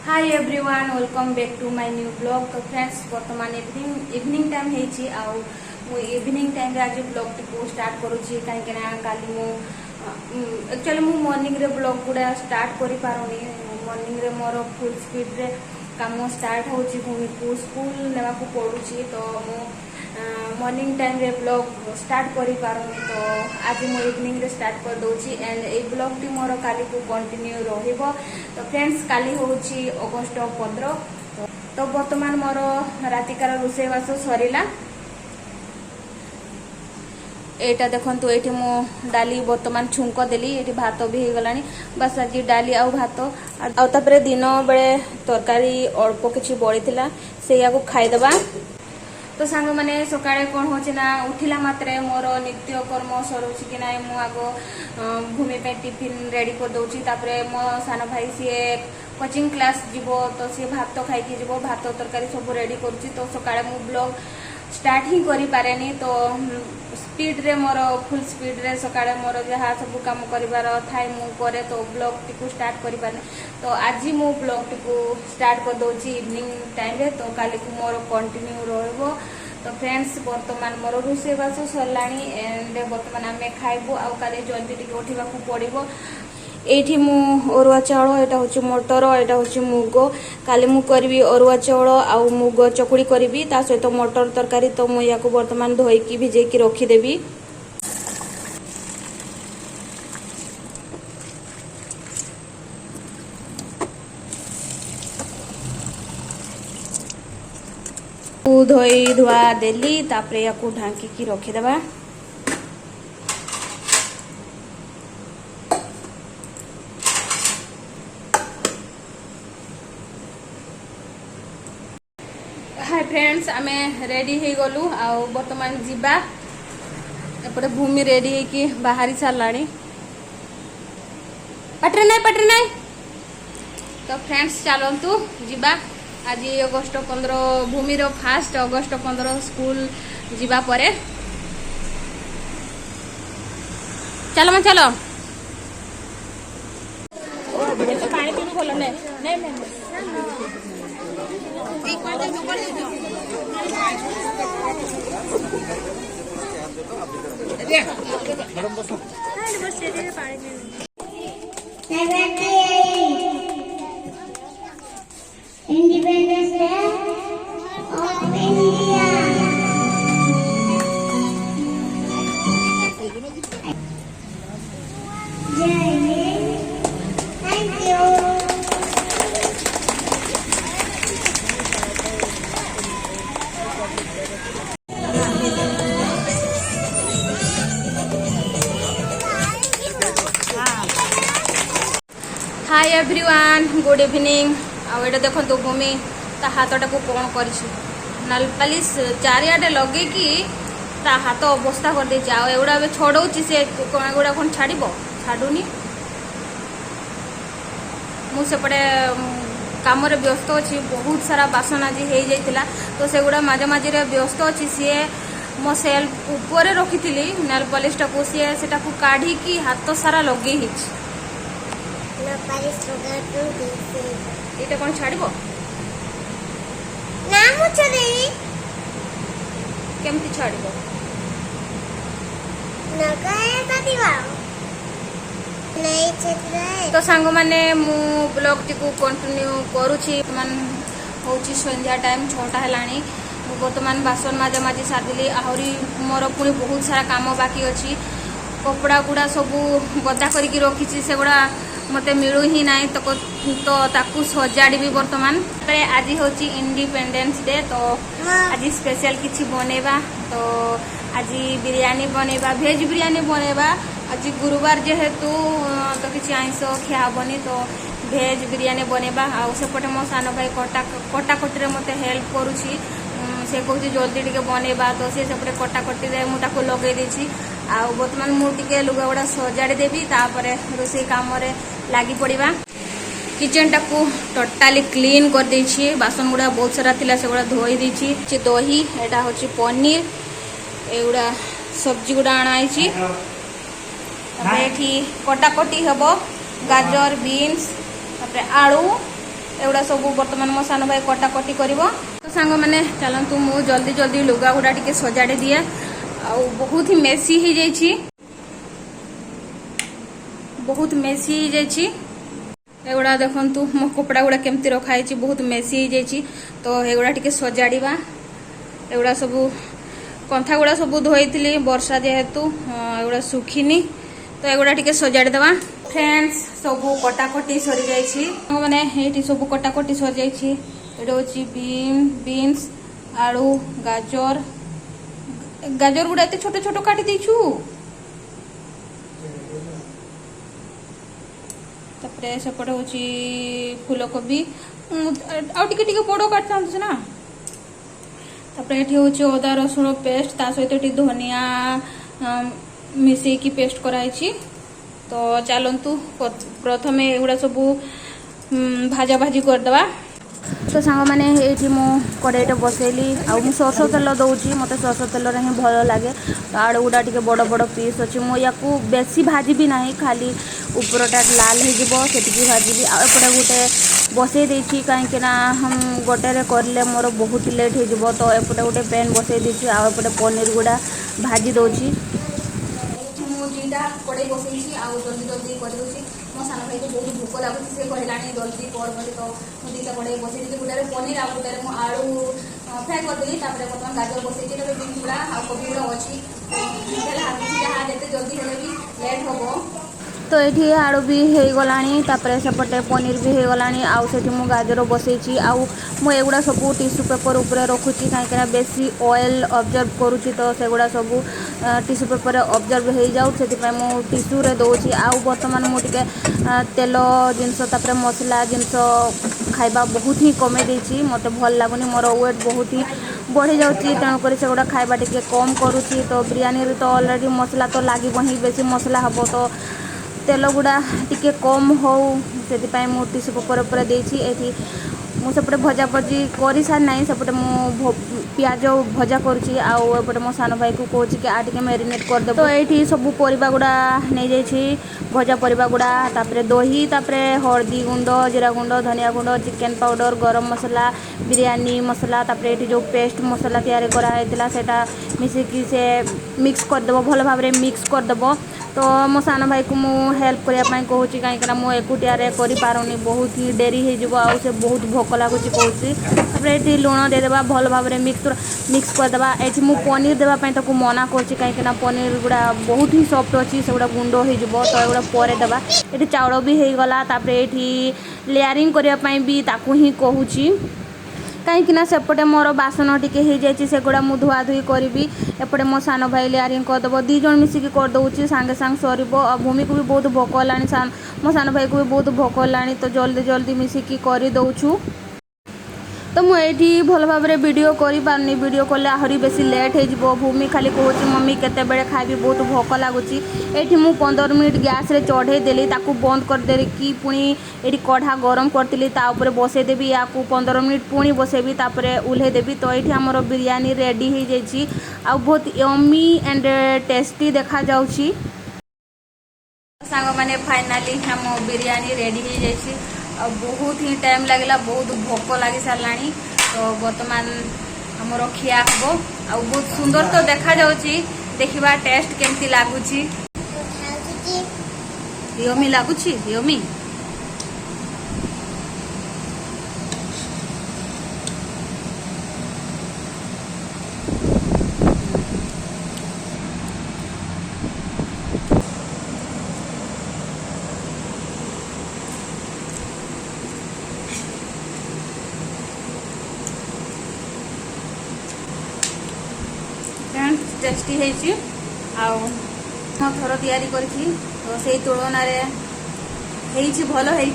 Hi everyone welcome back to my new blog. तो friends बर्तमान evening time है आउ इवनिंग टाइम रे आज ब्लॉग टी स्टार्ट करूची कहीं काली मु एक्चुअली मु मॉर्निंग रे ब्लॉग गुड़ा स्टार्ट करि पारुनी। मॉर्निंग रे मोर फुल स्पीड रे काम स्टार्ट होची भूमि को स्कूल नेवा को पड़ुची तो मु मॉर्निंग टाइम रे ब्लॉग स्टार्ट करि पारुनी। तो आज मु इवनिंग रे स्टार्ट कर दोची एंड ए ब्लॉग टी मोर काली को कंटिन्यू रहिबो। तो फ्रेंड्स काली होची अगस्त 15। तो वर्तमान मोर रातिकार रोषेईवास सरीला। एटा देखंतु एठी मु डाली वर्तमान छुंक देली एठी भात भी हे गलानी बस आज डाली आउ भात आउ तापरे दिन बेले तरकारी अल्प किछि बळीथिला सेया को खाइ दबा। तो सांग माने सकाळे कोन होची ना उठिला मात्रे मोर नित्य कर्म सरोची कि नाय मु आगो भूमि पे टिफिन रेडी कर दोची। तापरे मो सानो भाई सी कोचिंग क्लास जीवो तो सी भात खाइ कि जीवो भात तरकारी सब रेडी करूची। तो सकाळे मु ब्लॉग स्टार्ट ही करि पारेनी। तो स्पीड रे मोर फुल स्पीड रे सकाळे मोर जहा सब काम करिवार थाय मु करे तो ब्लॉग टिकु स्टार्ट करि पारे। तो आज मु ब्लॉग टिकु स्टार्ट कर दोची इवनिंग टाइम रे। तो काली को मोर कंटिन्यू रहबो। तो फ्रेंड्स वर्तमान मोर रोषेईवास सरलाणी एंड वर्तमान आमे खाइबो आउ काली जल्दी टिके उठिबा को पड़िबो। एठी मु अरुआ चाउल एटा होची मटर एटा होची मुग काली मु करबी अरुआ चाउल आउ मुग चकुड़ी करबी ता सहित मटर तरकारी। तो मु याको वर्तमान धोई की भिजे की रखी देबी। धोई धुआ देली तापरे याको ढांकी की रखी देबा। हाय फ्रेंड्स आमे रेडी हे गलु आउ वर्तमान जीवा एपटे भूमि रेडी हे कि बाहरी सारलाणी पटरे नाही। तो फ्रेंड्स चलंतु जीवा आज अगस्त 15 भूमि रो फास्ट अगस्त 15 स्कूल जीवा परे चलो चलो पानी पीनु बोलो नहीं Independence Day of India. Jai Hind. Thank you. Hi everyone good evening. आउ देखो भूमि ता हाथटा को कौन कर नाल पालिश चारियाडे लगे कि ता हाथ अवस्था कर दे एगुड़ा छड़ौची से एगुड़ा कौन छाड़ छाड़ुनी मुझे काम व्यस्त अच्छी बहुत सारा बासन आज हो जाता। तो सेगुड़ा माझे माझे व्यस्त अच्छी सी मो सेल्फ ऊपर रखी थी नेल पॉलिशटा को सी से काढ़ी की हाथ सारा लगे ये कौन छाड़ केमती छाड़ तो सांग माने मु ब्लॉग टी को कंटिन्यू करूची। होची संध्या टाइम 6टा हेलाणी वर्तमान बासन माजे माजे सारदेली आहरी मोर पुणी बहुत सारा काम बाकी अच्छी कपड़ा गुड़ा सब गदा करके रखी सेगुड़ा मते मिलू ही ना तो ताकू सजाड़ी वर्तमान आज होची इंडिपेंडेंस डे। तो आज स्पेशल किछि बनेबा तो आज बिरयानी बनेबा भेज बिरयानी बनेबा आज गुरुवार जेहेतु तो किछि आइंस खिया हबनी तो भेज बिरयानी बनेबा। आ सेपटे मो सानो भाई कटाकटी रे मते हेल्प करूची से कहूँ जल्दी टिके बनेबा तो सी सेपटे कटाकटी रे मु ताको लगे देछि। आ वर्तमान मु टिके लुगा गुड़ा सजाड़ी देबी तापरे रोषेई काम रे लागी पड़िबा। किचन टा को टोटाली क्लीन कर देछि बासन गुड़ा बहुत सारा थिला से गुड़ा धोई देछि। दही एटा होछि पनीर एगुड़ा सब्जी गुड़ा आणाई कटाकटी हम गाजर बीन्स आलू एगुड़ा एगुड़ा सब बर्तमान मो सान भाई कटाकटी कर। तो सांग मैंने चलतु मु जल्दी जल्दी लुगा गुड़ा टिके सजाड़ी दिए। आ बहुत ही मेसी हो जाइए, बहुत मेसी हो जाइए। एगुड़ा देखु मो कपड़ा गुड़ा केमती रखाई बहुत मेसी हो जाइए। तो एगुड़ा टिके सजाड़ा। एगुड़ा सब कंथा गुड़ा सब धोई वर्षा जेहेतु एगुड़ा सुखीनी। तो एगुड़ा टिके सजाड़ी देवा। फ्रेंड्स सब कटाकटी सरी जाइए मैंने ये सब कटाकटी सरी जाइए। ये हूँ बीन्स आलू गाजर गाजर गुड़ा एत छोट छोट काटी देचु। तापरे सेपटे हूँ फूलकोबी आगे बड़ काटि ना। तापरे ये हूँ अदा रसुण पेस्ट ता सहित धनिया मिसेकी पेस्ट कराई। तो चलतु प्रथमे एगुड़ा सब भाजा भाजी करदे। तो सांग मैंने ये मु कड़ईटे बसैली आउ सरस तेल दौची मत सरस तेल हिं भल लगे। तो आलू गुड़ा टे बड़ बड़ पीस अच्छी मु या बेसी भाजी भी ना खाली उपरटा लाल होती भाजी आउपटे गोटे बसई देती कहीं हम गोटे करले मोर बहुत लेट हो। तो एपटे गोटे पैन बसई देती आउपटे पनीर गुड़ा भाजी दौची। दुईटा कड़े बसई जल्दी जल्दी कर मो सान भाई को बहुत भोक लगुच से कहला जल्दी कर बोली। तो मुझे दुईटा कड़े बसई गोटे पनीर आउ गोटे मुझे आलू फ्राए करदेली। बर्तमान गाजर बसई बीन्स गुड़ा आ कोबी गुड़ा अच्छी जहाँ जिते जल्दी हेल्ले भी लेट हम। तो ये आलू भी हो गलानी सेपटे पनीर भी हो गलानी आउ से मु गाजर बसई आउ मु एगुड़ा सब टिश्यू पेपर उपरे रखुची कहीं बेसी ऑयल ऑब्जर्व करुँची। तो सेगुड़ा सब टिश्यू पेपर ऑब्जर्व हो जाऊ से मु टिश्यू रे दौची। आउ बर्तमान मुझे तेल जिनस मसला जिनस खाइबा बहुत ही कमे देची मते भल लागुनी मोर वेट बहुत ही बढ़ी जाऊँगी। तेणुक सेगुड़ा खाइबा टिके कम करुँची। तो बिरयानी तो ऑलरेडी मसला तो लगे ही बेसी मसला हम तो तेल गुड़ा टिके कम हो से टिश्यू पेपर उपर देती। ये मुझे भजा भजी कर सारी ना सेपटे मु पियाज भजा करुँची आउपटे मो सान भाई को कौच कि आ टे मैरिनेट करदे। तो ये सब परिबा गुड़ा नहीं जाइए भजा परिबा गुड़ा तापरे दही तापरे हल्दी गुंड जीरा गुंड धनिया गुंड चिकेन पाउडर गरम मसला बिरयानी मसला तापरे ये जो पेस्ट मसला तैयारी कराइला सेटा मिसेकी से मिक्स करदेव भल भाव मिक्स करदेव। तो मो सान भाई को मु हेल्प करने कहूँ कहीं मुझे एकुटिया करूनी बहुत ही डेरी हो से बहुत भोक लगुच कहूँ। ये लुण देदेबा भल भाव मिक्स करदेबा। ये मु पनीर देवाई तक मना कर कहीं पनीर गुड़ा बहुत ही सॉफ्ट अच्छी से गुड़ा गुंड हो। तो एगुड़ा पर देवा ये चाउल भी हो गला। ये लेयरिंग करने भी ताकू ही कहूँ कहीं सेपटे मोर बासन टिके हो जाए सेगुड़ा मु धुआ धुई करी। एपटे मो सान भाई लेयरिंग करदेव दी जन मिसिकी करदे सांगे सांगे सर। भूमि को भी बहुत भोक है मो सान भाई को भी बहुत भोक है। तो जल्दी जल्दी मिसिकी कर दौचु। तो मुझे भल भाव वीडियो करी पारनी वीडियो कले आहरी बेसी लेट हो। भूमि खाली कहूँ मम्मी केते बेले खाइबी बहुत भोक लगुच। ये मुझे 15 मिनट गैस रे चढ़े देली ताकू बंद करदे कि पुणी ये कढ़ा गरम करी बसईदेवी या 15 मिनट पुणी बसैबी तापरे उल्हे देवी। तो ये आमर बिरयानी रेडी हो जाइए आ बहुत यम्मी एंड टेस्टी देखा जाउची। सांग माने फाइनाली हम बिरयानी रेडी हो जाइए और बहुत ही टाइम लगला बहुत भोक लगी सारा। तो बर्तमान आमर खिया हम आ बहुत सुंदर तो देखा जाउची। देखिबा टेस्ट केमती लागुची। यमी लागुची यमी। टेस्टी है थर तैयारी कर तुलन भल है।